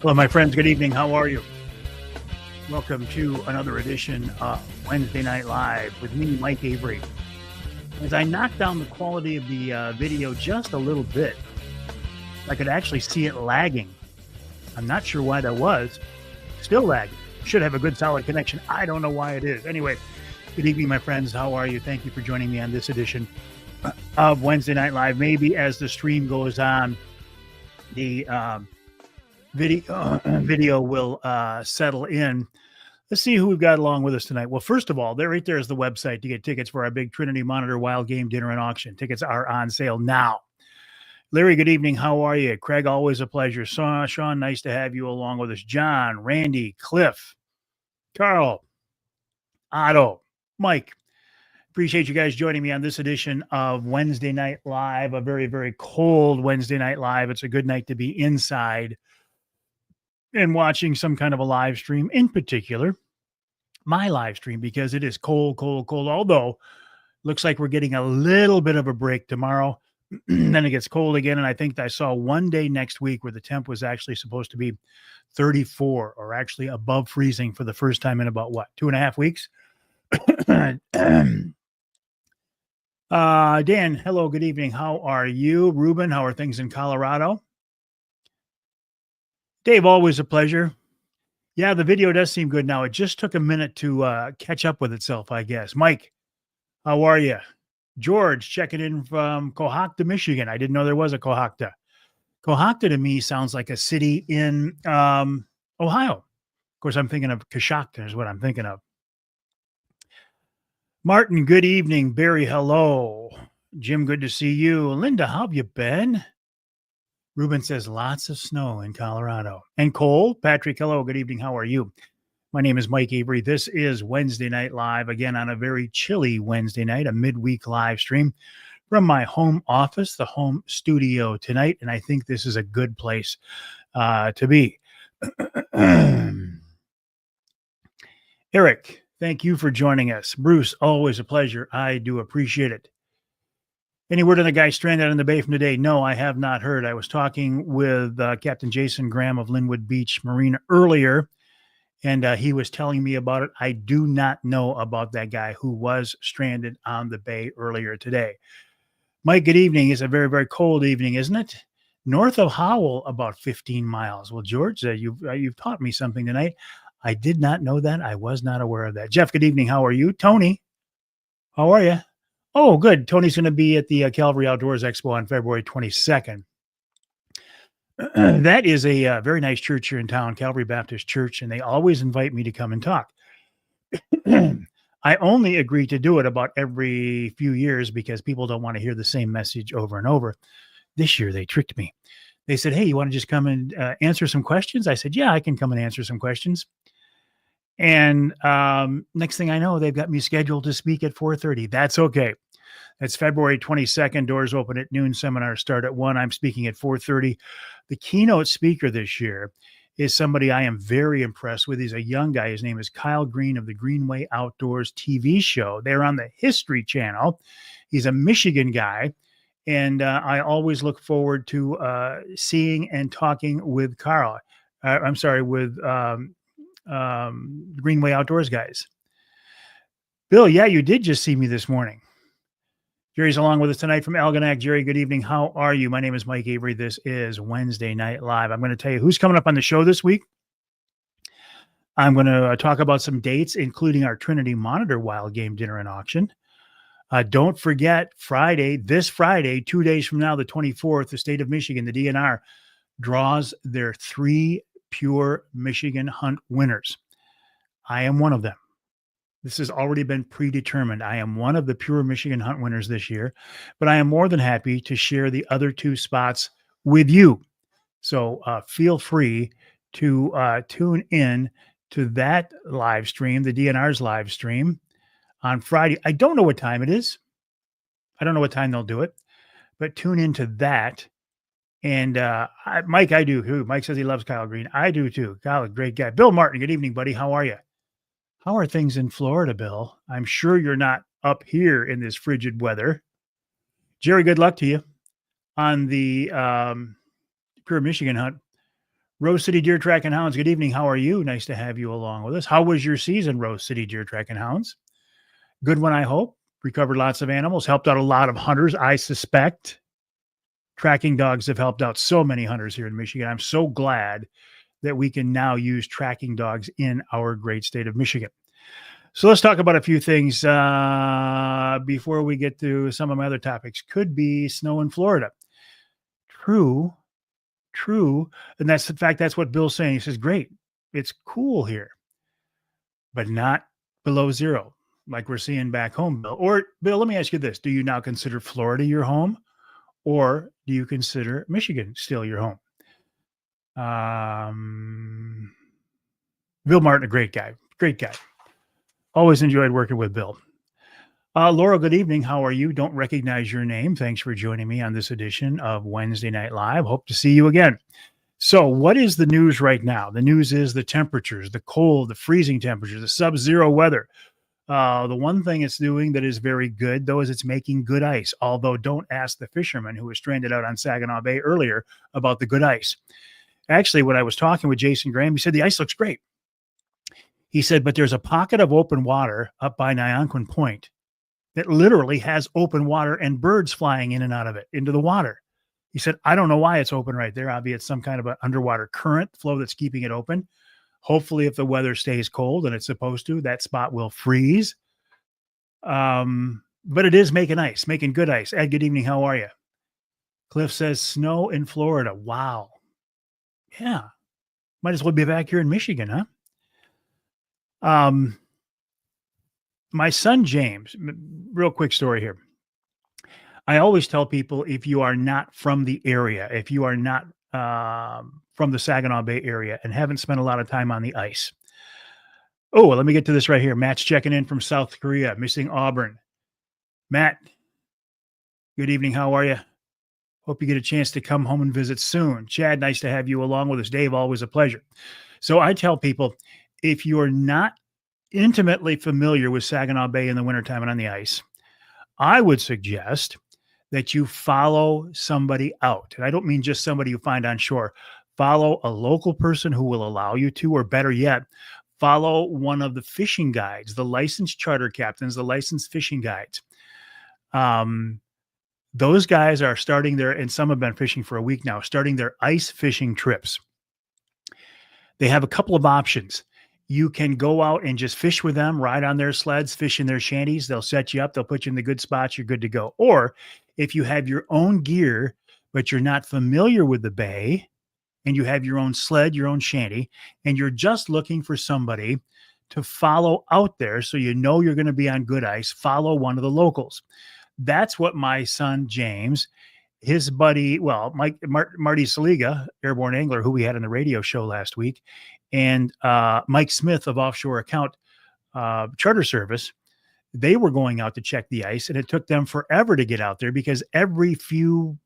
Hello, my friends. Good evening. How are you? Welcome to another edition of Wednesday Night Live with me, Mike Avery. As I knocked down the quality of the video just a little bit, I could actually see it lagging. I'm not sure why that was. Still lagging. Should have a good solid connection. I don't know why it is. Anyway, good evening, my friends. How are you? Thank you for joining me on this edition of Wednesday Night Live. Maybe as the stream goes on, the video will settle in. Let's see who we've got along with us tonight. Well, first of all, right there is the website to get tickets for our big Trinity Monitor Wild Game Dinner and Auction. Tickets are on sale now. Larry, good evening. How are you? Craig, always a pleasure. Sean, nice to have you along with us. John, Randy, Cliff, Carl, Otto, Mike. Appreciate you guys joining me on this edition of Wednesday Night Live, a very, very cold Wednesday Night Live. It's a good night to be inside and watching some kind of a live stream, in particular, my live stream, because it is cold, cold, cold. Although, looks like we're getting a little bit of a break tomorrow. Then it gets cold again. And I think I saw one day next week where the temp was actually supposed to be 34 or actually above freezing for the first time in about, 2.5 weeks? Dan, hello, good evening. How are you? Ruben, how are things in Colorado? Dave, always a pleasure. Yeah, the video does seem good now. It just took a minute to catch up with itself, I guess. Mike, how are you? George, checking in from Cohocton, Michigan. I didn't know there was a Cohocton. Cohocton to me sounds like a city in Ohio. Of course, I'm thinking of Coshocton is what I'm thinking of. Martin, good evening. Barry, hello. Jim, good to see you. Linda, how have you been? Ruben says lots of snow in Colorado. And Cole, Patrick, hello, good evening. How are you? My name is Mike Avery. This is Wednesday Night Live, again on a very chilly Wednesday night, a midweek live stream from my home office, the home studio tonight. And I think this is a good place to be. Eric, thank you for joining us. Bruce, always a pleasure. I do appreciate it. Any word on the guy stranded on the bay from today? No, I have not heard. I was talking with Captain Jason Graham of Linwood Beach Marine earlier, and he was telling me about it. I do not know about that guy who was stranded on the bay earlier today. Mike, good evening. It's a very, very cold evening, isn't it? North of Howell, about 15 miles. Well, George, you've taught me something tonight. I did not know that. I was not aware of that. Jeff, good evening. How are you? Tony, how are you? Oh, good. Tony's going to be at the Calvary Outdoors Expo on February 22nd. That is a very nice church here in town, Calvary Baptist Church, and they always invite me to come and talk. I only agree to do it about every few years because people don't want to hear the same message over and over. This year, they tricked me. They said, hey, you want to just come and answer some questions? I said, yeah, I can come and answer some questions. And next thing I know, they've got me scheduled to speak at 4:30. That's okay. That's February 22nd. Doors open at noon. Seminars start at 1. I'm speaking at 4:30. The keynote speaker this year is somebody I am very impressed with. He's a young guy. His name is Kyle Green of the Greenway Outdoors TV show. They're on the History Channel. He's a Michigan guy. And I always look forward to seeing and talking with Carl. With Greenway Outdoors guys. Bill, yeah, you did just see me this morning. Jerry's along with us tonight from Algonac. Jerry, good evening. How are you? My name is Mike Avery. This is Wednesday Night Live. I'm going to tell you who's coming up on the show this week. I'm going to talk about some dates, including our Trinity Monitor Wild Game Dinner and Auction. Don't forget this Friday, 2 days from now, the 24th, the state of Michigan, the DNR, draws their 3 pure Michigan hunt winners. I am one of them. This has already been predetermined. I am one of the pure Michigan hunt winners this year, but I am more than happy to share the other 2 spots with you. So feel free to tune in to that live stream, the DNR's live stream on Friday. I don't know what time it is. I don't know what time they'll do it, but tune into that. And Mike, I do too. Mike says he loves Kyle Green. I do too. Kyle, great guy. Bill Martin, good evening, buddy. How are you? How are things in Florida, Bill? I'm sure you're not up here in this frigid weather. Jerry, good luck to you on the Pure Michigan hunt. Rose City Deer Track and Hounds, good evening. How are you? Nice to have you along with us. How was your season, Rose City Deer Track and Hounds? Good one, I hope. Recovered lots of animals, helped out a lot of hunters, I suspect. Tracking dogs have helped out so many hunters here in Michigan. I'm so glad that we can now use tracking dogs in our great state of Michigan. So let's talk about a few things before we get to some of my other topics. Could be snow in Florida. True. And that's, in fact, that's what Bill's saying. He says, great, it's cool here, but not below zero like we're seeing back home, Bill. Or, Bill, let me ask you this. Do you now consider Florida your home, or do you consider Michigan still your home? Bill Martin, a great guy. Always enjoyed working with Bill. Laura, good evening. How are you? Don't recognize your name. Thanks for joining me on this edition of Wednesday Night Live. Hope to see you again. So what is the news right now? The news is the temperatures, the cold, the freezing temperatures, the sub-zero weather. The one thing it's doing that is very good, though, is it's making good ice. Although don't ask the fisherman who was stranded out on Saginaw Bay earlier about the good ice. Actually, when I was talking with Jason Graham, he said the ice looks great. He said, but there's a pocket of open water up by Nyanquin Point that literally has open water and birds flying in and out of it into the water. He said, I don't know why it's open right there. Obviously, it's some kind of an underwater current flow that's keeping it open. Hopefully, if the weather stays cold and it's supposed to, that spot will freeze. But it is making ice, making good ice. Ed, good evening. How are you? Cliff says snow in Florida. Wow. Yeah. Might as well be back here in Michigan, huh? My son, James, real quick story here. I always tell people, if you are not from the area, if you are not from the Saginaw Bay area and haven't spent a lot of time on the ice. Oh, let me get to this right here. Matt's checking in from South Korea, missing Auburn. Matt, good evening. How are you? Hope you get a chance to come home and visit soon. Chad, nice to have you along with us. Dave, always a pleasure. So I tell people, if you're not intimately familiar with Saginaw Bay in the wintertime and on the ice, I would suggest that you follow somebody out. And I don't mean just somebody you find on shore. Follow a local person who will allow you to, or better yet, follow one of the fishing guides, the licensed charter captains, the licensed fishing guides. Those guys are starting their, and some have been fishing for a week now, starting their ice fishing trips. They have a couple of options. You can go out and just fish with them, ride on their sleds, fish in their shanties. They'll set you up. They'll put you in the good spots. You're good to go. Or if you have your own gear, but you're not familiar with the bay and you have your own sled, your own shanty, and you're just looking for somebody to follow out there so you know you're going to be on good ice, follow one of the locals. That's what my son, James, his buddy, Marty Saliga, airborne angler, who we had on the radio show last week, and Mike Smith of Offshore Account Charter Service, they were going out to check the ice, and it took them forever to get out there because every few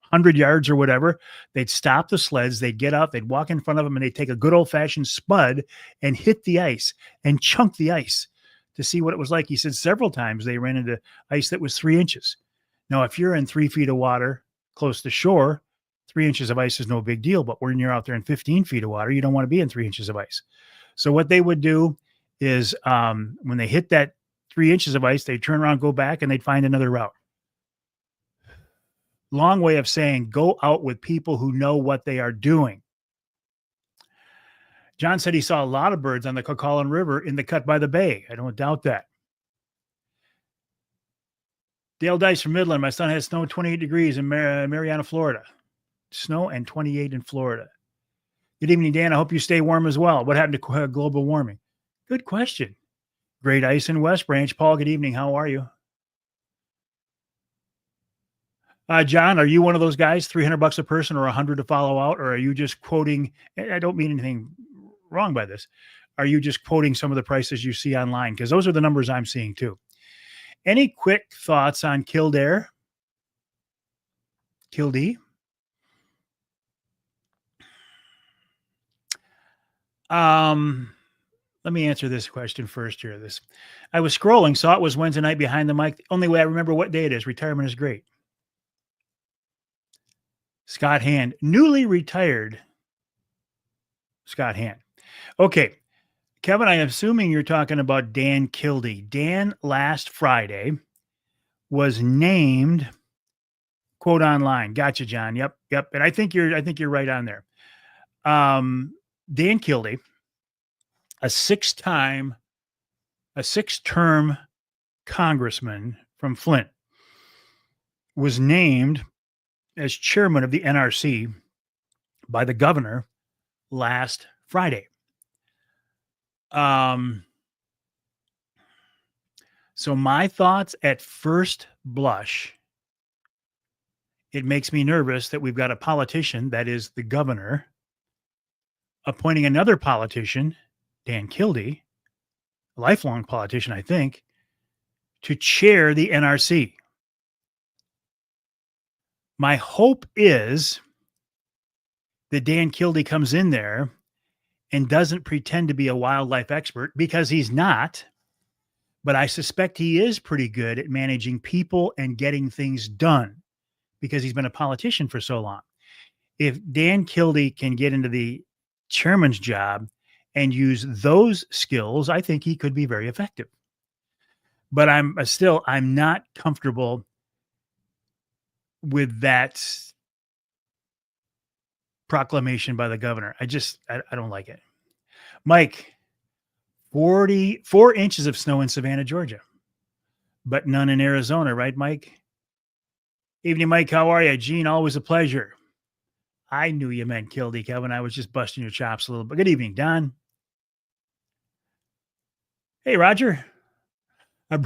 100 yards or whatever, they'd stop the sleds, they'd get out, they'd walk in front of them, and they'd take a good old-fashioned spud and hit the ice and chunk the ice to see what it was like. He said several times they ran into ice that was 3 inches. Now, if you're in 3 feet of water close to shore, 3 inches of ice is no big deal. But when you're out there in 15 feet of water, you don't want to be in 3 inches of ice. So what they would do is when they hit that 3 inches of ice, they'd turn around, go back, and they'd find another route. Long way of saying go out with people who know what they are doing. John said he saw a lot of birds on the Coquitlam River in the cut by the bay. I don't doubt that. Dale Dice from Midland. My son has snow 28 degrees in Mariana, Florida. Snow and 28 in Florida. Good evening, Dan. I hope you stay warm as well. What happened to global warming? Good question. Great ice in West Branch. Paul, good evening. How are you? John, are you one of those guys, $300 a person or $100 to follow out? Or are you just quoting, I don't mean anything wrong by this. Are you just quoting some of the prices you see online? Because those are the numbers I'm seeing too. Any quick thoughts on Kildare? Kildee? Let me answer this question first here. I was scrolling, saw it was Wednesday night behind the mic. The only way I remember what day it is. Retirement is great. Scott Hand, newly retired Scott Hand. Okay, Kevin, I'm assuming you're talking about Dan Kildee. Dan last Friday was named quote online. Gotcha, John. Yep. And I think you're right on there. Dan Kildee, a six-term congressman from Flint, was named as chairman of the NRC by the governor last Friday. So my thoughts at first blush, it makes me nervous that we've got a politician, that is the governor, appointing another politician, Dan Kildee, a lifelong politician, I think, to chair the NRC. My hope is that Dan Kildee comes in there and doesn't pretend to be a wildlife expert, because he's not. But I suspect he is pretty good at managing people and getting things done because he's been a politician for so long. If Dan Kildee can get into the chairman's job and use those skills, I think he could be very effective. But I'm not comfortable with that proclamation by the governor. I don't like it. Mike, 44 inches of snow in Savannah, Georgia, but none in Arizona, right, Mike? Evening, Mike. How are you? Gene, always a pleasure. I knew you meant Kildee, Kevin. I was just busting your chops a little bit. Good evening, Don. Hey, Roger.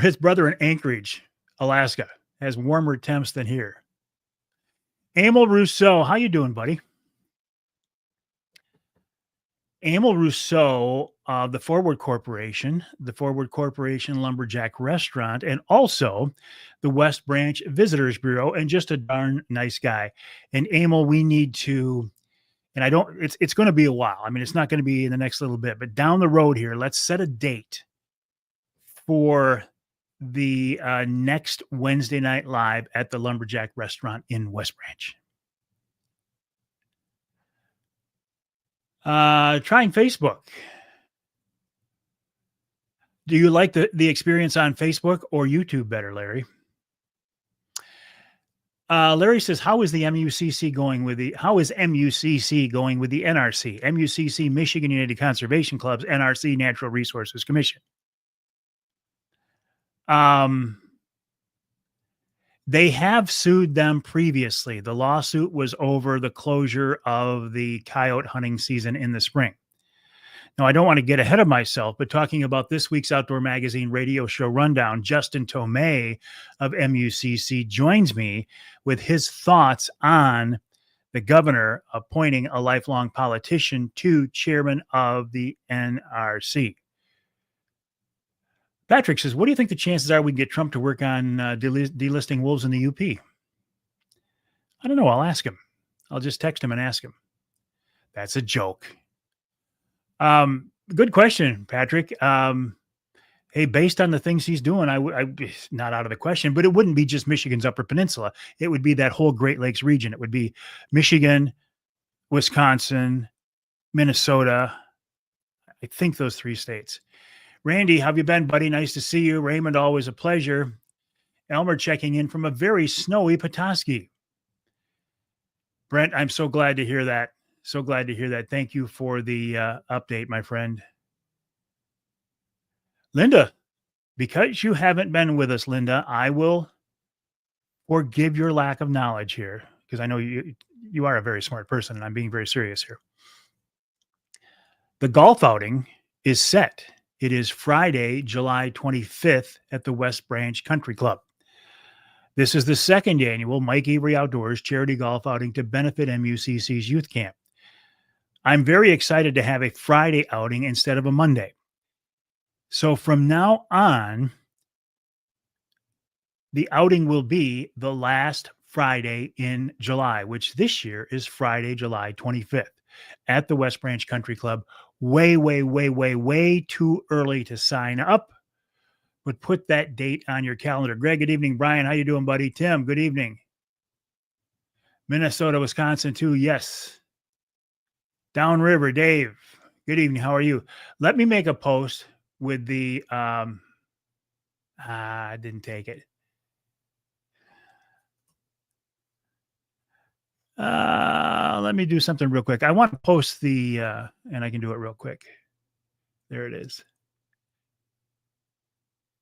His brother in Anchorage, Alaska, has warmer temps than here. Emil Rousseau, how you doing, buddy? Emil Rousseau, the Forward Corporation Lumberjack Restaurant, and also the West Branch Visitors Bureau, and just a darn nice guy. And Emil, we need to, and it's going to be a while. I mean, it's not going to be in the next little bit, but down the road here, let's set a date for the next Wednesday night live at the Lumberjack Restaurant in West Branch. Trying Facebook. Do you like the experience on Facebook or YouTube better, Larry? Larry says, how is MUCC going with the NRC? MUCC, Michigan United Conservation Clubs, NRC, Natural Resources Commission. They have sued them previously. The lawsuit was over the closure of the coyote hunting season in the spring. Now, I don't want to get ahead of myself, but talking about this week's Outdoor Magazine radio show rundown, Justin Tomei of MUCC joins me with his thoughts on the governor appointing a lifelong politician to chairman of the NRC. Patrick says, what do you think the chances are we can get Trump to work on delisting wolves in the UP? I don't know. I'll ask him. I'll just text him and ask him. That's a joke. Good question, Patrick. Hey, based on the things he's doing, I not out of the question, but it wouldn't be just Michigan's Upper Peninsula. It would be that whole Great Lakes region. It would be Michigan, Wisconsin, Minnesota. I think those three states. Randy, how have you been, buddy? Nice to see you. Raymond, always a pleasure. Elmer checking in from a very snowy Petoskey. Brent, I'm so glad to hear that. So glad to hear that. Thank you for the update, my friend. Linda, because you haven't been with us, Linda, I will forgive your lack of knowledge here, because I know you are a very smart person, and I'm being very serious here. The golf outing is set. It is Friday, July 25th at the West Branch Country Club. This is the second annual Mike Avery Outdoors charity golf outing to benefit MUCC's youth camp. I'm very excited to have a Friday outing instead of a Monday. So from now on, The outing will be the last Friday in July, which this year is Friday, July 25th at the West Branch Country Club. Way, way, way, way, way too early to sign up, but put that date on your calendar. Greg, good evening. Brian, how you doing, buddy? Tim, good evening. Minnesota, Wisconsin, too. Yes. Downriver, Dave, good evening. How are you? Let me make a post with the I didn't take it. Let me do something real quick. I want to post the and I can do it real quick. There it is.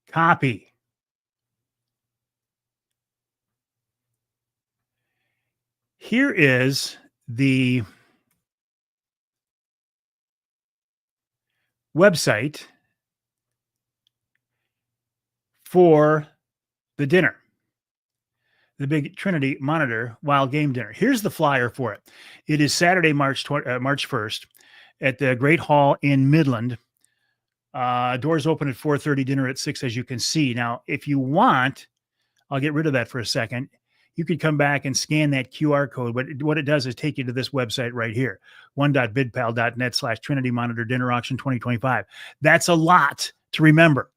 Copy. Here is the website for the dinner, the big Trinity Monitor Wild Game Dinner. Here's the flyer for it. It is Saturday, March 1st at the Great Hall in Midland. Doors open at 4:30, dinner at 6, as you can see. Now, if you want, I'll get rid of that for a second. You could come back and scan that QR code. But what it does is take you to this website right here, one.bidpal.net/Trinity Monitor Dinner Auction 2025. That's a lot to remember.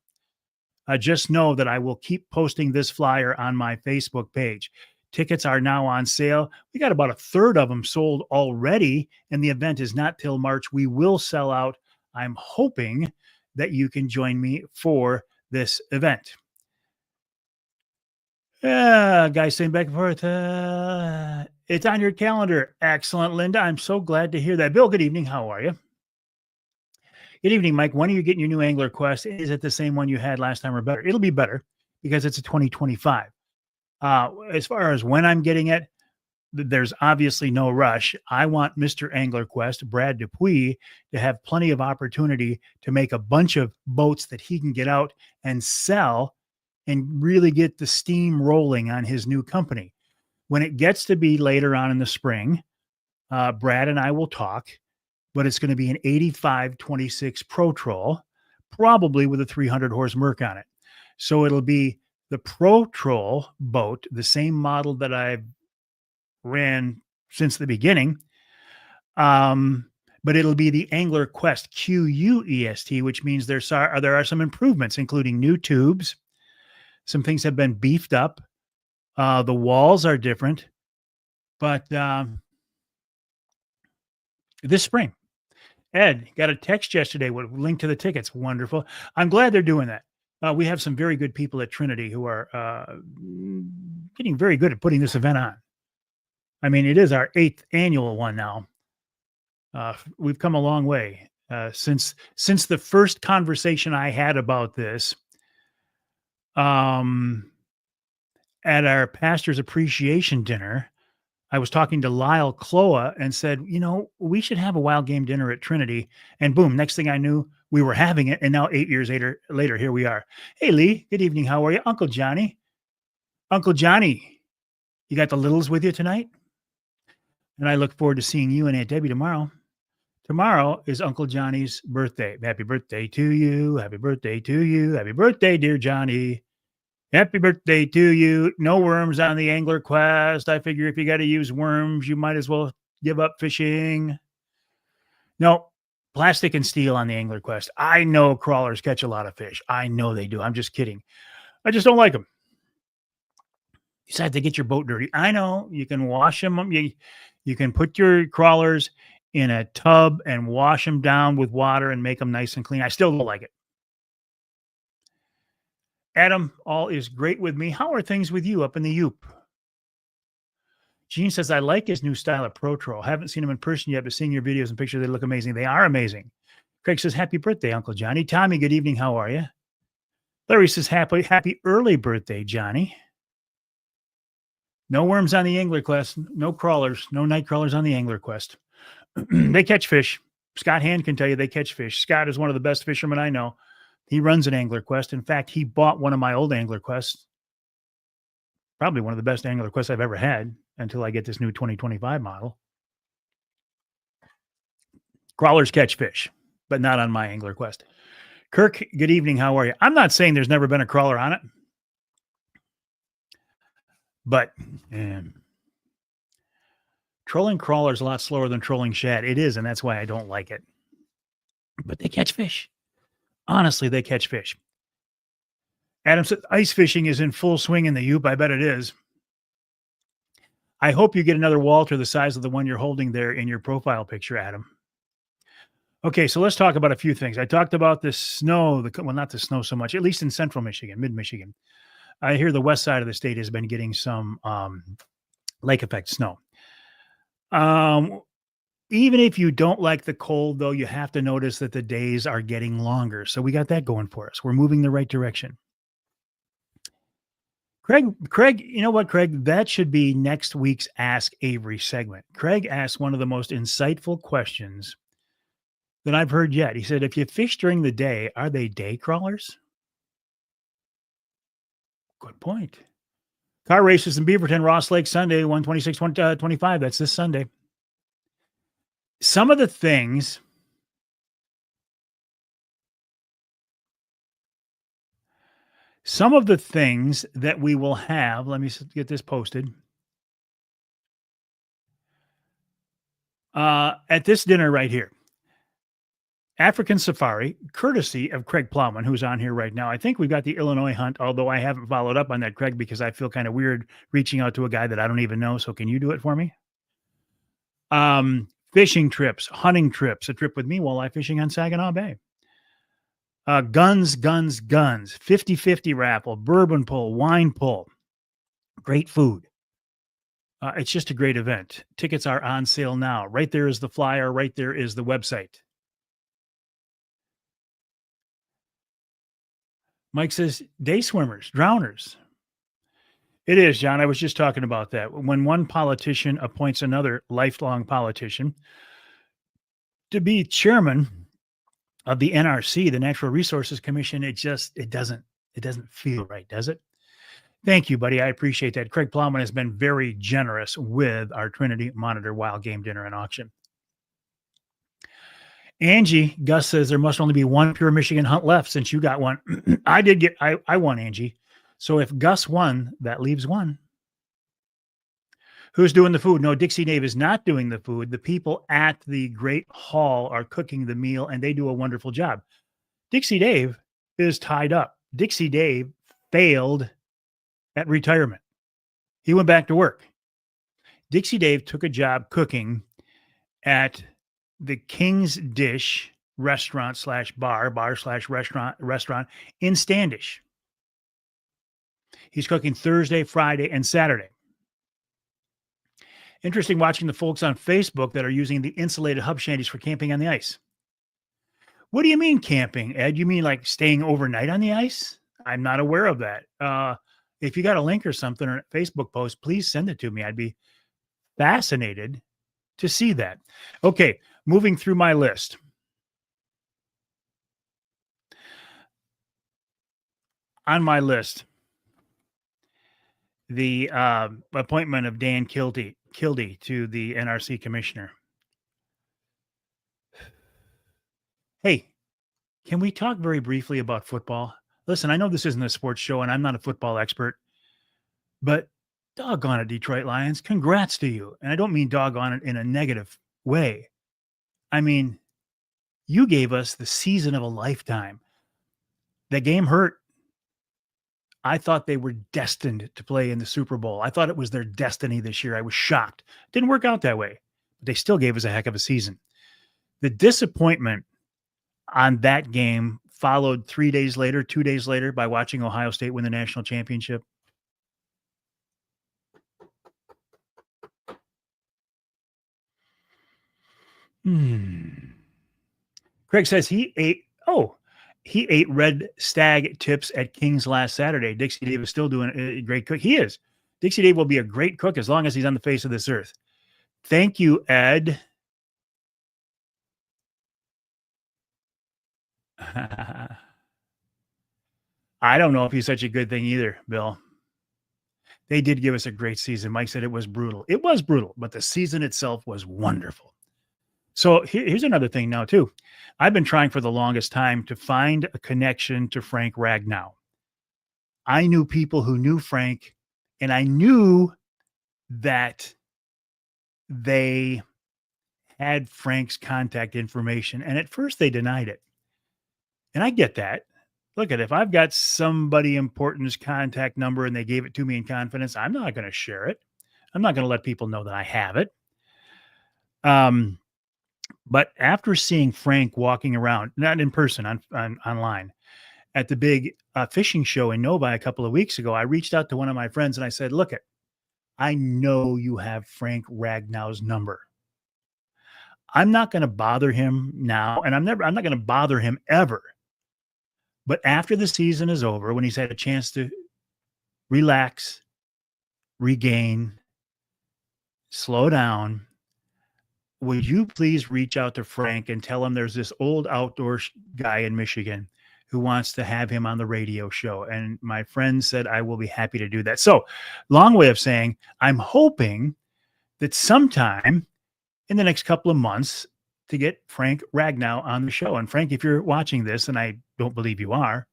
Just know that I will keep posting this flyer on my Facebook page. Tickets are now on sale. We got about a third of them sold already, and the event is not till March. We will sell out. I'm hoping that you can join me for this event. Guys saying back and forth. It's on your calendar. Excellent, Linda. I'm so glad to hear that. Bill, good evening. How are you? Good evening, Mike. When are you getting your new Angler Quest? Is it the same one you had last time or better? It'll be better because it's a 2025. As far as when I'm getting it, there's obviously no rush. I want Mr. Angler Quest, Brad Dupuis, to have plenty of opportunity to make a bunch of boats that he can get out and sell and really get the steam rolling on his new company. When it gets to be later on in the spring, Brad and I will talk, but it's going to be an 85-26 Pro Troll, probably with a 300 horse Merc on it. So it'll be the Pro Troll boat, the same model that I've ran since the beginning. But it'll be the Angler Quest QUEST, which means there are some improvements, including new tubes. Some things have been beefed up. The walls are different, but this spring, Ed got a text yesterday with a link to the tickets. Wonderful. I'm glad they're doing that. We have some very good people at Trinity who are getting very good at putting this event on. I mean, it is our 8th annual one now. We've come a long way since the first conversation I had about this at our pastor's appreciation dinner. I was talking to Lyle Cloa and said, we should have a wild game dinner at Trinity. And boom, next thing I knew, we were having it. And now 8 years later, here we are. Hey, Lee, good evening. How are you? Uncle Johnny, you got the littles with you tonight? And I look forward to seeing you and Aunt Debbie tomorrow. Tomorrow is Uncle Johnny's birthday. Happy birthday to you. Happy birthday to you. Happy birthday, dear Johnny. Happy birthday to you. No worms on the Angler Quest. I figure if you got to use worms, you might as well give up fishing. No, plastic and steel on the Angler Quest. I know crawlers catch a lot of fish. I know they do. I'm just kidding. I just don't like them. Besides, they get your boat dirty. I know. You can wash them. You can put your crawlers in a tub and wash them down with water and make them nice and clean. I still don't like it. Adam, all is great with me. How are things with you up in the Yoop? Gene says, I like his new style of Pro Troll. Haven't seen him in person yet, but seeing your videos and pictures, they look amazing. They are amazing. Craig says, happy birthday, Uncle Johnny. Tommy, good evening. How are you? Larry says, happy early birthday, Johnny. No worms on the Angler Quest. No crawlers. No night crawlers on the Angler Quest. They catch fish. Scott Hand can tell you they catch fish. Scott is one of the best fishermen I know. He runs an Angler Quest. In fact, he bought one of my old Angler Quests. Probably one of the best Angler Quests I've ever had until I get this new 2025 model. Crawlers catch fish, but not on my Angler Quest. Kirk, good evening. How are you? I'm not saying there's never been a crawler on it. But trolling crawler is a lot slower than trolling shad. It is, and that's why I don't like it. But they catch fish. Honestly, they catch fish. Adam said ice fishing is in full swing in the Yoop. I bet it is. I hope you get another Walter the size of the one you're holding there in your profile picture, Adam. Okay, so let's talk about a few things. I talked about the snow, well, not the snow so much, at least in central Michigan, mid-Michigan. I hear the west side of the state has been getting some lake effect snow. Even if you don't like the cold, though, you have to notice that the days are getting longer. So we got that going for us. We're moving the right direction. Craig, you know what, Craig? That should be next week's Ask Avery segment. Craig asked one of the most insightful questions that I've heard yet. He said, if you fish during the day, are they day crawlers? Good point. Car races in Beaverton, Ross Lake, Sunday, 126-25. That's this Sunday. Some of the things that we will have, let me get this posted. At this dinner right here, African Safari, courtesy of Craig Plowman, who's on here right now. I think we've got the Illinois hunt, although I haven't followed up on that, Craig, because I feel kind of weird reaching out to a guy that I don't even know. So can you do it for me? Fishing trips, hunting trips, a trip with me walleye fishing on Saginaw Bay. Guns, 50-50 raffle, bourbon pull, wine pull. Great food. It's just a great event. Tickets are on sale now. Right there is the flyer. Right there is the website. Mike says, day swimmers, drowners. It is, John. I was just talking about that. When one politician appoints another lifelong politician to be chairman of the NRC, the Natural Resources Commission, it doesn't feel right, does it? Thank you, buddy. I appreciate that. Craig Plowman has been very generous with our Trinity Monitor Wild Game Dinner and Auction. Angie, Gus says there must only be one pure Michigan hunt left since you got one. I won, Angie. So if Gus won, that leaves one. Who's doing the food? No, Dixie Dave is not doing the food. The people at the Great Hall are cooking the meal, and they do a wonderful job. Dixie Dave is tied up. Dixie Dave failed at retirement. He went back to work. Dixie Dave took a job cooking at the King's Dish restaurant / bar/restaurant in Standish. He's cooking Thursday, Friday, and Saturday. Interesting watching the folks on Facebook that are using the insulated hub shanties for camping on the ice. What do you mean camping, Ed? You mean like staying overnight on the ice? I'm not aware of that. If you got a link or something or a Facebook post, please send it to me. I'd be fascinated to see that. Okay, moving through my list. On my list, the appointment of Dan Kildee to the NRC commissioner. Hey, can we talk very briefly about football? Listen, I know this isn't a sports show and I'm not a football expert, but doggone it, Detroit Lions, congrats to you. And I don't mean doggone it in a negative way. I mean, you gave us the season of a lifetime. The game hurt. I thought they were destined to play in the Super Bowl. I thought it was their destiny this year. I was shocked. It didn't work out that way, but they still gave us a heck of a season. The disappointment on that game followed 2 days later by watching Ohio State win the national championship. Craig says he ate red stag tips at King's last Saturday. Dixie Dave is still doing a great cook. He is. Dixie Dave will be a great cook as long as he's on the face of this earth. Thank you, Ed. I don't know if he's such a good thing either, Bill. They did give us a great season. Mike said it was brutal. It was brutal, but the season itself was wonderful. So here's another thing now, too. I've been trying for the longest time to find a connection to Frank Ragnow. I knew people who knew Frank And I knew that they had Frank's contact information. And at first they denied it. And I get that. Look at if I've got somebody important's contact number and they gave it to me in confidence, I'm not going to share it. I'm not going to let people know that I have it. Um, but after seeing Frank walking around, not in person, on online, at the big fishing show in Novi a couple of weeks ago, I reached out to one of my friends and I said, "Look, I know you have Frank Ragnow's number. I'm not going to bother him now, and I'm not going to bother him ever. But after the season is over, when he's had a chance to relax, regain, slow down, would you please reach out to Frank and tell him there's this old outdoor guy in Michigan who wants to have him on the radio show?" And my friend said, "I will be happy to do that." So, long way of saying, I'm hoping that sometime in the next couple of months to get Frank Ragnow on the show. And Frank, if you're watching this, and I don't believe you are,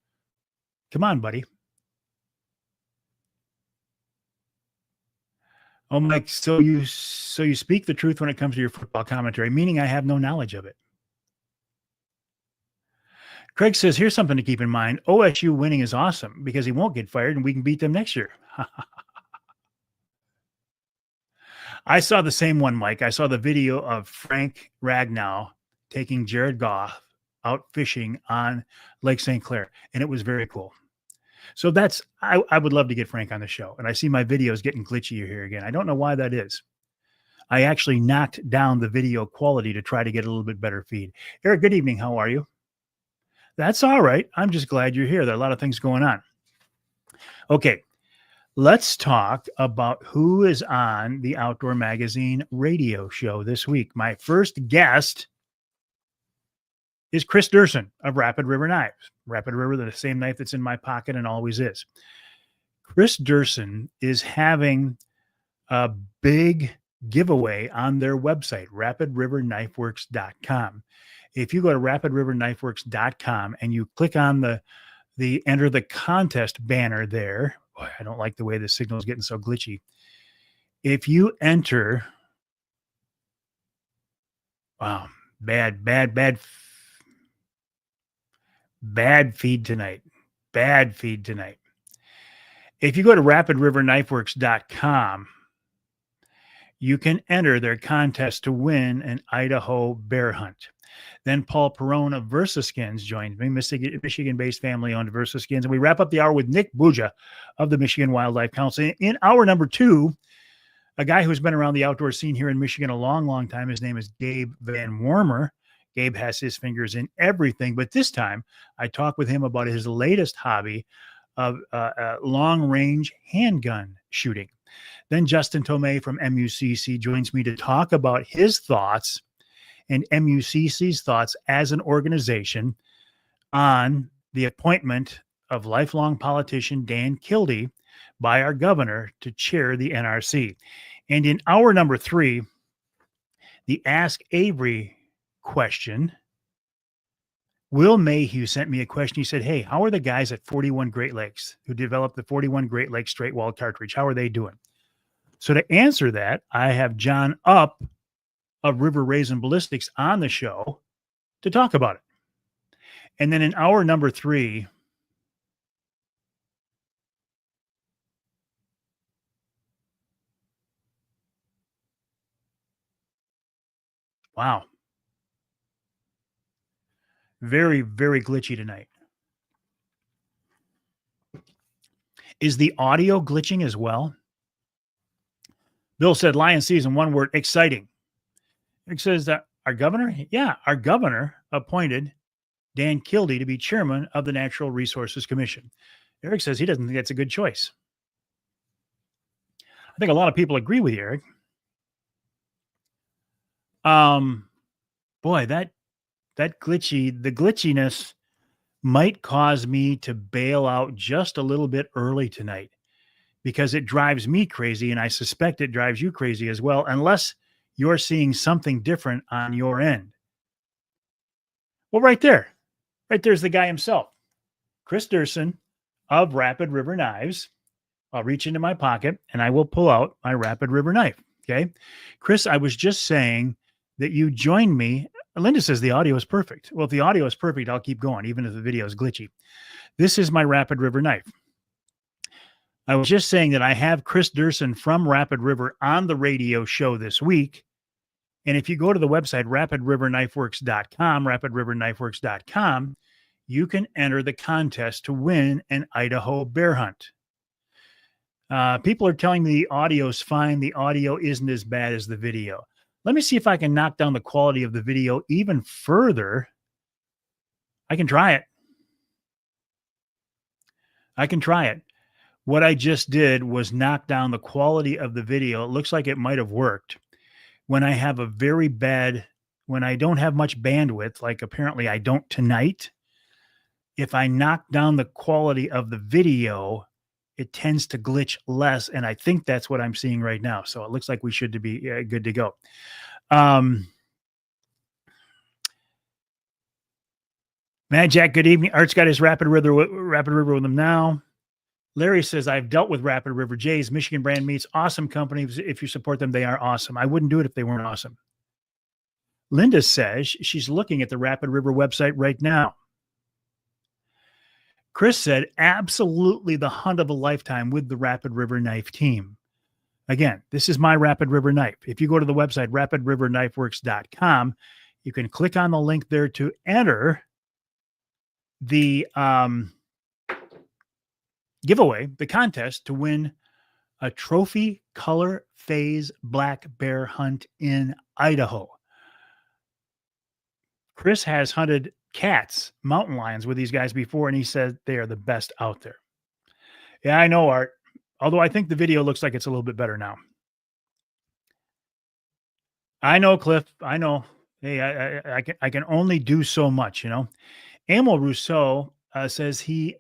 come on, buddy. Oh, Mike, so you speak the truth when it comes to your football commentary, meaning I have no knowledge of it. Craig says, here's something to keep in mind. OSU winning is awesome because he won't get fired and we can beat them next year. I saw the same one, Mike. I saw the video of Frank Ragnow taking Jared Goff out fishing on Lake St. Clair, and it was very cool. So I would love to get Frank on the show. And I see my videos getting glitchy here again. I don't know why that is. I actually knocked down the video quality to try to get a little bit better feed. Eric, good evening. How are you? That's all right. I'm just glad you're here. There are a lot of things going on. Okay, let's talk about who is on the Outdoor Magazine radio show this week. My first guest is Chris Durson of Rapid River Knives. Rapid River, the same knife that's in my pocket and always is. Chris Durson is having a big giveaway on their website, rapidriverknifeworks.com. If you go to rapidriverknifeworks.com and you click on the enter the contest banner there, boy, I don't like the way the signal is getting so glitchy. If you enter, wow, bad feed tonight. Bad feed tonight. If you go to rapidriverknifeworks.com, you can enter their contest to win an Idaho bear hunt. Then Paul Perone of VersaSkins joined me, Michigan-based family-owned VersaSkins. And we wrap up the hour with Nick Buja of the Michigan Wildlife Council. In hour number 2, a guy who's been around the outdoor scene here in Michigan a long, long time. His name is Gabe Van Wormer. Gabe has his fingers in everything. But this time, I talk with him about his latest hobby of long-range handgun shooting. Then Justin Tomei from MUCC joins me to talk about his thoughts and MUCC's thoughts as an organization on the appointment of lifelong politician Dan Kildee by our governor to chair the NRC. And in hour number 3, the Ask Avery question, Will Mayhew sent me a question. He said, hey, how are the guys at 41 Great Lakes who developed the 41 Great Lakes straight wall cartridge? How are they doing? So to answer that, I have John Upp of River Raisin Ballistics on the show to talk about it. And then in hour number 3, wow, very, very glitchy tonight. Is the audio glitching as well? Bill said, Lion season, one word, exciting. It says that our governor appointed Dan Kildee to be chairman of the Natural Resources Commission. Eric says he doesn't think that's a good choice. I think a lot of people agree with you, Eric. Boy, the glitchiness might cause me to bail out just a little bit early tonight because it drives me crazy, and I suspect it drives you crazy as well, unless you're seeing something different on your end. Well, right there's the guy himself, Chris Durson of Rapid River Knives. I'll reach into my pocket and I will pull out my Rapid River knife. Okay. Chris, I was just saying that you joined me. Linda says the audio is perfect. Well, if the audio is perfect, I'll keep going, even if the video is glitchy. This is my Rapid River knife. I was just saying that I have Chris Durson from Rapid River on the radio show this week. And if you go to the website, rapidriverknifeworks.com, you can enter the contest to win an Idaho bear hunt. People are telling me the audio is fine. The audio isn't as bad as the video. Let me see if I can knock down the quality of the video even further. I can try it. What I just did was knock down the quality of the video. It looks like it might have worked. When I have when I don't have much bandwidth, like apparently I don't tonight, if I knock down the quality of the video, it tends to glitch less. And I think that's what I'm seeing right now. So it looks like we should be good to go. Mad Jack, good evening. Art's got his Rapid River with him now. Larry says, I've dealt with Rapid River J's, Michigan brand meats, awesome companies. If you support them, they are awesome. I wouldn't do it if they weren't awesome. Linda says she's looking at the Rapid River website right now. Chris said, absolutely the hunt of a lifetime with the Rapid River knife team. Again, this is my Rapid River knife. If you go to the website, rapidriverknifeworks.com, you can click on the link there to enter the giveaway, the contest to win a trophy color phase black bear hunt in Idaho. Chris has hunted cats, mountain lions with these guys before, and he said they are the best out there. Yeah, I know, Art. Although I think the video looks like it's a little bit better now. I know, Cliff. I know. Hey, I can only do so much, you know. Emil Rousseau says he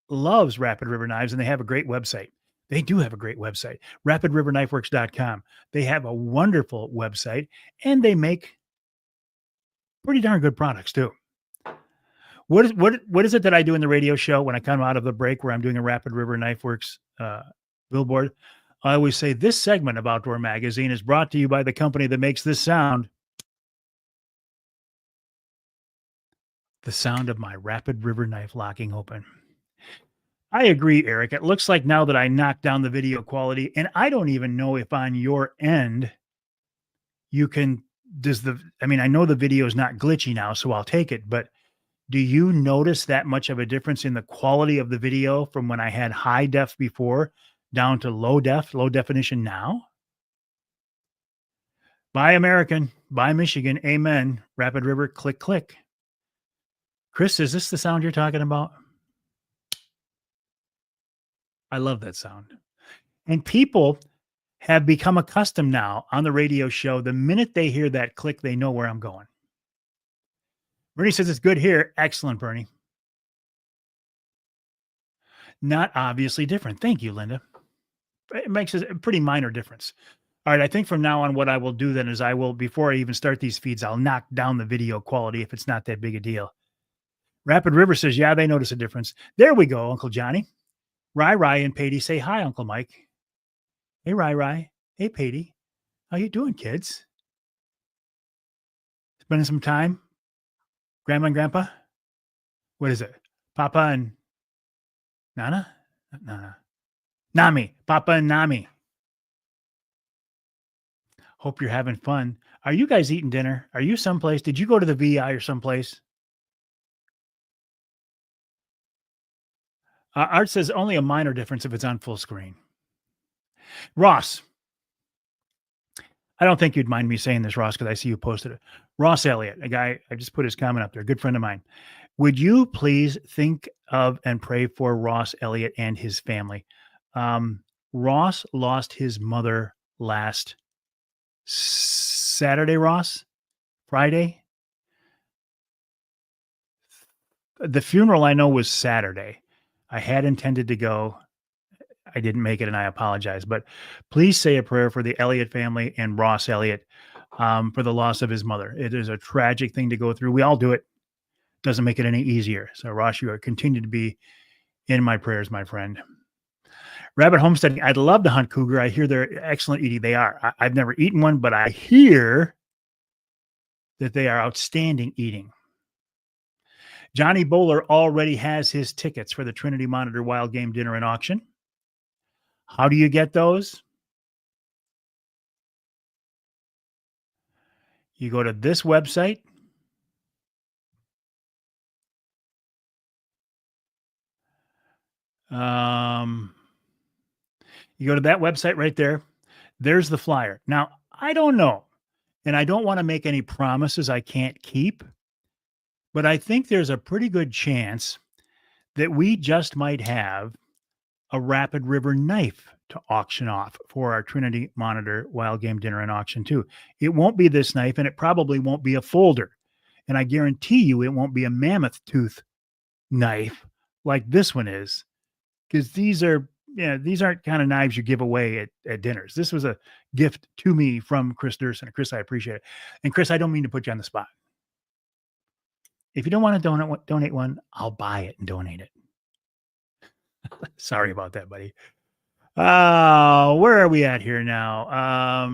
loves Rapid River Knives, and they have a great website. They do have a great website, rapidriverknifeworks.com. They have a wonderful website, and they make pretty darn good products too. What is it that I do in the radio show when I come out of the break where I'm doing a Rapid River Knife Works billboard? I always say this segment of Outdoor Magazine is brought to you by the company that makes this sound. The sound of my Rapid River knife locking open. I agree, Eric. It looks like now that I knocked down the video quality, and I don't even know if on your end you can, I know the video is not glitchy now, so I'll take it, but do you notice that much of a difference in the quality of the video from when I had high def before down to low definition now? Buy American, buy Michigan, amen. Rapid River, click, click. Chris, is this the sound you're talking about? I love that sound. And people have become accustomed now on the radio show. The minute they hear that click, they know where I'm going. Bernie says it's good here. Excellent, Bernie. Not obviously different. Thank you, Linda. It makes a pretty minor difference. All right. I think from now on, what I will do then is before I even start these feeds, I'll knock down the video quality if it's not that big a deal. Rapid River says, yeah, they notice a difference. There we go, Uncle Johnny. Rai and Patty say hi, Uncle Mike. Hey, Rai. Hey, Patty. How you doing, kids? Spending some time? Grandma and Grandpa? What is it? Papa and Nana? Nana. Nami. Papa and Nami. Hope you're having fun. Are you guys eating dinner? Are you someplace? Did you go to the VI or someplace? Art says only a minor difference if it's on full screen. Ross. I don't think you'd mind me saying this, Ross, because I see you posted it. Ross Elliott, a guy, I just put his comment up there, a good friend of mine. Would you please think of and pray for Ross Elliott and his family? Ross lost his mother last Saturday, Ross? Friday? The funeral I know was Saturday. I had intended to go. I didn't make it, and I apologize. But please say a prayer for the Elliott family and Ross Elliott for the loss of his mother. It is a tragic thing to go through. We all do it. Doesn't make it any easier. So, Ross, you are continue to be in my prayers, my friend. Rabbit homesteading. I'd love to hunt cougar. I hear they're excellent eating. They are. I've never eaten one, but I hear that they are outstanding eating. Johnny Bowler already has his tickets for the Trinity Monitor Wild Game Dinner and Auction. How do you get those? You go to this website. You go to that website right there. There's the flyer. Now, I don't know, and I don't want to make any promises I can't keep, but I think there's a pretty good chance that we just might have a Rapid River knife to auction off for our Trinity Monitor Wild Game Dinner and Auction too. It won't be this knife, and it probably won't be a folder. And I guarantee you it won't be a mammoth tooth knife like this one is, because these aren't kind of knives you give away at dinners. This was a gift to me from Chris Durson. Chris, I appreciate it. And Chris, I don't mean to put you on the spot. If you don't want to donate one, I'll buy it and donate it. Sorry about that, buddy. Where are we at here now? Let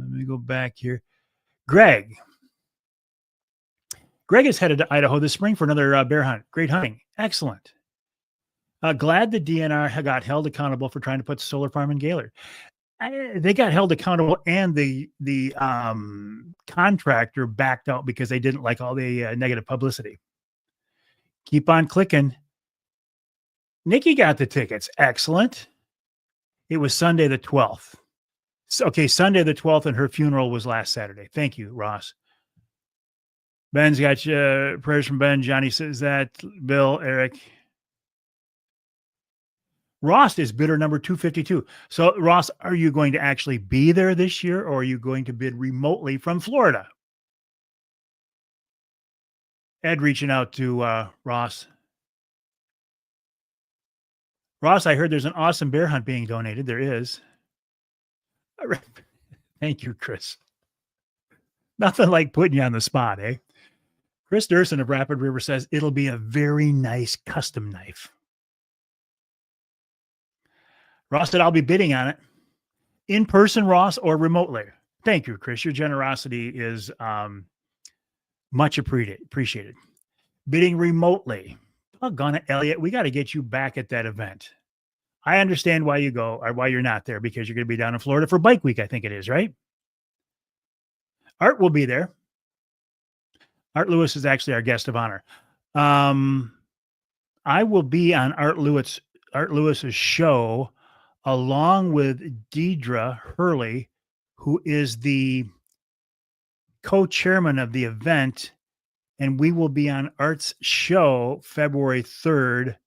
me go back here. Greg is headed to Idaho this spring for another bear hunt. Great hunting. Excellent. Glad the DNR got held accountable for trying to put solar farm in Gaylord. They got held accountable, and the contractor backed out because they didn't like all the negative publicity. Keep on clicking. Nikki got the tickets. Excellent. It was Sunday the 12th. Okay, Sunday the 12th, and her funeral was last Saturday. Thank you, Ross. Ben's got prayers from Ben. Johnny says that. Bill, Eric. Ross is bidder number 252. So, Ross, are you going to actually be there this year, or are you going to bid remotely from Florida? Ed reaching out to Ross. Ross, I heard there's an awesome bear hunt being donated. There is. Thank you, Chris. Nothing like putting you on the spot, eh? Chris Durson of Rapid River says it'll be a very nice custom knife. Ross said I'll be bidding on it. In person, Ross, or remotely? Thank you, Chris. Your generosity is much appreciated. Bidding remotely. Doggone it, Elliot. We got to get you back at that event. I understand why you go, or why you're not there, because you're going to be down in Florida for Bike Week, I think it is, right? Art will be there. Art Lewis is actually our guest of honor. I will be on Art Lewis's show along with Deidre Hurley, who is the co-chairman of the event, and we will be on Art's show February 3rd,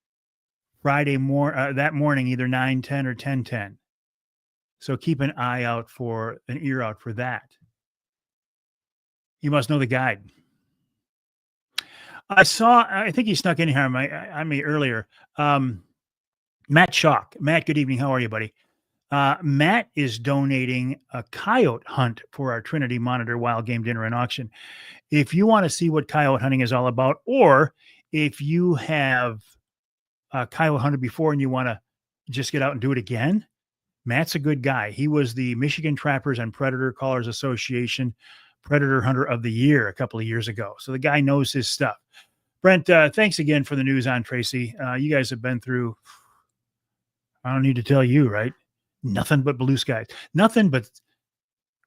Friday that morning, either 9:10 or 10:10. So keep an ear out for that. You must know the guide. I think he snuck in here on me earlier. Matt Schock. Matt, good evening. How are you, buddy? Matt is donating a coyote hunt for our Trinity Monitor Wild Game Dinner and Auction. If you want to see what coyote hunting is all about, or if you have coyote hunted before and you want to just get out and do it again, Matt's a good guy. He was the Michigan Trappers and Predator Callers Association Predator Hunter of the Year a couple of years ago. So the guy knows his stuff. Brent, thanks again for the news on Tracy. You guys have been through, I don't need to tell you, right? Nothing but blue skies. Nothing but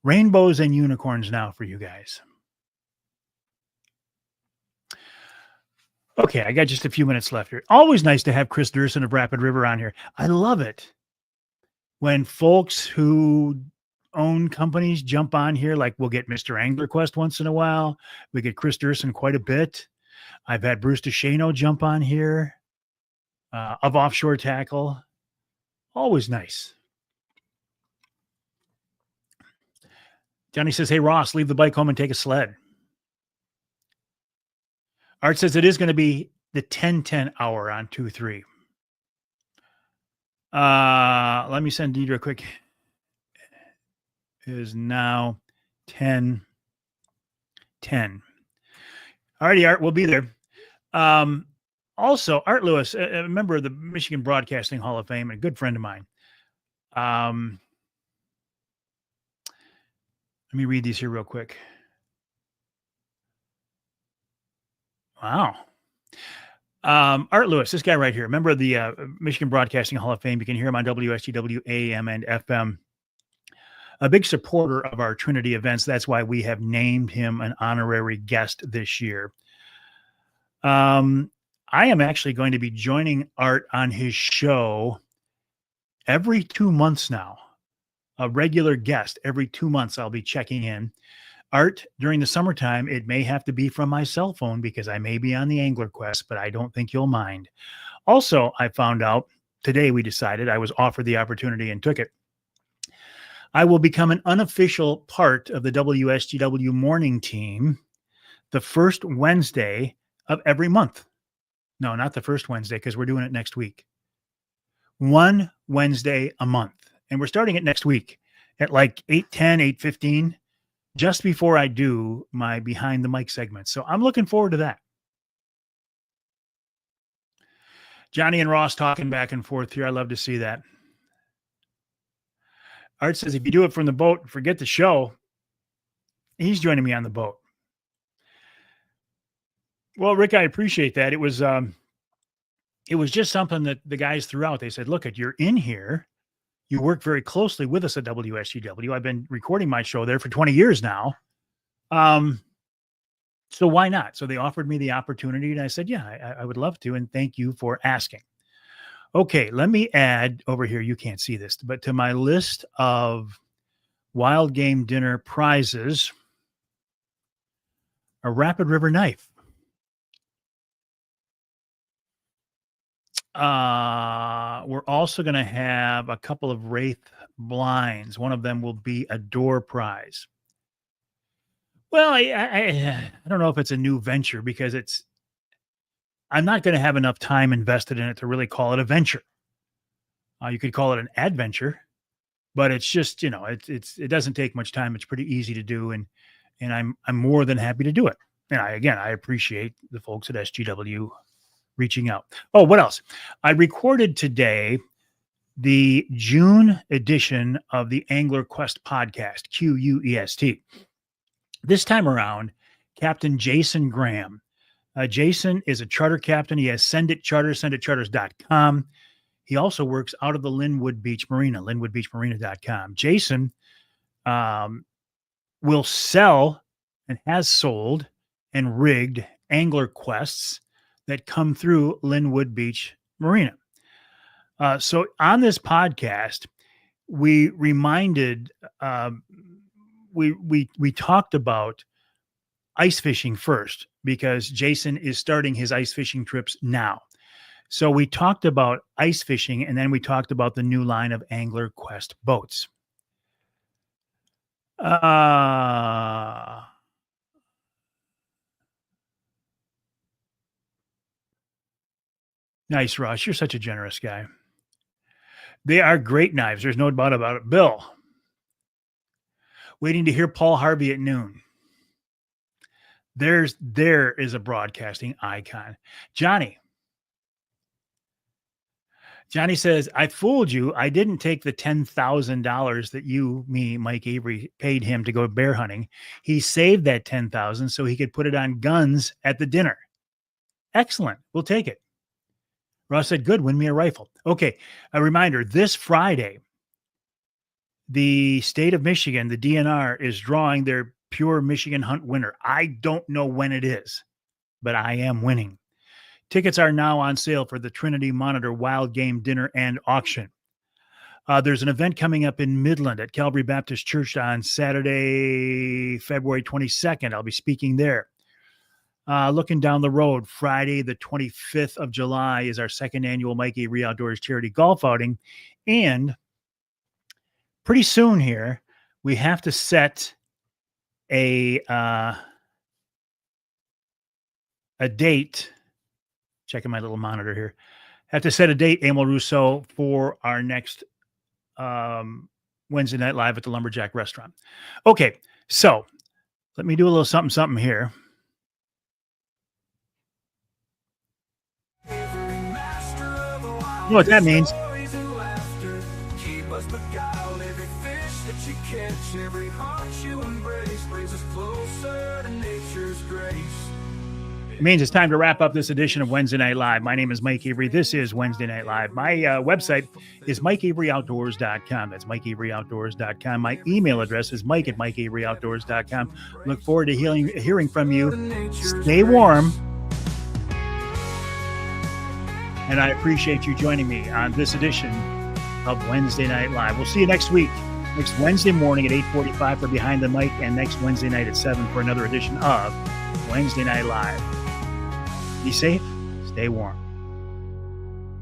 rainbows and unicorns now for you guys. Okay, I got just a few minutes left here. Always nice to have Chris Durson of Rapid River on here. I love it when folks who own companies jump on here. Like, we'll get Mr. Angler Quest once in a while. We get Chris Durson quite a bit. I've had Bruce DeShano jump on here of Offshore Tackle. Always nice. Johnny says, hey, Ross, leave the bike home and take a sled. Art says it is going to be the 10:10 hour on 2-3. Let me send Deidre a quick. It is now 10:10. Alrighty, Art, we'll be there. Also, Art Lewis, a member of the Michigan Broadcasting Hall of Fame and a good friend of mine. Um, let me read these here real quick. Wow. Art Lewis, this guy right here, member of the Michigan Broadcasting Hall of Fame. You can hear him on WSGW AM and FM. A big supporter of our Trinity events. That's why we have named him an honorary guest this year. I am actually going to be joining Art on his show every 2 months now. A regular guest every 2 months. I'll be checking in. Art, during the summertime, it may have to be from my cell phone because I may be on the Angler Quest, but I don't think you'll mind. Also, I found out today we decided I was offered the opportunity and took it. I will become an unofficial part of the WSGW morning team the first Wednesday of every month. No, not the first Wednesday because we're doing it next week. One Wednesday a month. And we're starting it next week at like 8:10, 8:15, just before I do my behind the mic segment. So I'm looking forward to that. Johnny and Ross talking back and forth here. I love to see that. Art says, if you do it from the boat, forget the show. He's joining me on the boat. Well, Rick, I appreciate that. It was just something that the guys threw out. They said, look, you're in here. You work very closely with us at WSGW. I've been recording my show there for 20 years now. So why not? So they offered me the opportunity and I said, yeah, I would love to. And thank you for asking. Okay, let me add over here. You can't see this, but to my list of wild game dinner prizes, a Rapid River knife. We're also going to have a couple of Wraith blinds. One of them will be a door prize. Well, I don't know if it's a new venture because I'm not going to have enough time invested in it to really call it a venture. You could call it an adventure, but it's just, it doesn't take much time. It's pretty easy to do. And I'm more than happy to do it. And I appreciate the folks at SGW reaching out. Oh, what else? I recorded today the June edition of the Angler Quest podcast, QUEST. This time around, Captain Jason Graham. Jason is a charter captain. He has Send It Charters, senditcharters.com. He also works out of the Linwood Beach Marina, linwoodbeachmarina.com. Jason will sell and has sold and rigged angler quests that come through Linwood Beach Marina. So on this podcast, we reminded, we talked about ice fishing first because Jason is starting his ice fishing trips now. So we talked about ice fishing and then we talked about the new line of Angler Quest boats. Nice, Ross. You're such a generous guy. They are great knives. There's no doubt about it. Bill, waiting to hear Paul Harvey at noon. There is a broadcasting icon. Johnny says, I fooled you. I didn't take the $10,000 that Mike Avery paid him to go bear hunting. He saved that $10,000 so he could put it on guns at the dinner. Excellent. We'll take it. Ross said, good, win me a rifle. Okay. A reminder, this Friday, the state of Michigan, the DNR, is drawing their Pure Michigan Hunt winner. I don't know when it is, but I am winning. Tickets are now on sale for the Trinity Monitor Wild Game Dinner and Auction. There's an event coming up in Midland at Calvary Baptist Church on Saturday, February 22nd. I'll be speaking there. Looking down the road, Friday, the 25th of July is our second annual Mike Avery Outdoors charity golf outing. And pretty soon here, we have to set a date. Checking my little monitor here. Have to set a date, Emil Rousseau, for our next Wednesday night live at the Lumberjack Restaurant. Okay, so let me do a little something here. know what that means? Every heart you embrace brings us closer to nature's grace. It means it's time to wrap up this edition of Wednesday Night Live. My name is Mike Avery. This is Wednesday Night Live. My website is MikeAveryOutdoors.com. That's MikeAveryOutdoors.com. My email address is Mike@MikeAveryOutdoors.com. Look forward to hearing from you. Stay warm. And I appreciate you joining me on this edition of Wednesday Night Live. We'll see you next week. Next Wednesday morning at 8:45 for Behind the Mic, and next Wednesday night at 7 for another edition of Wednesday Night Live. Be safe, stay warm.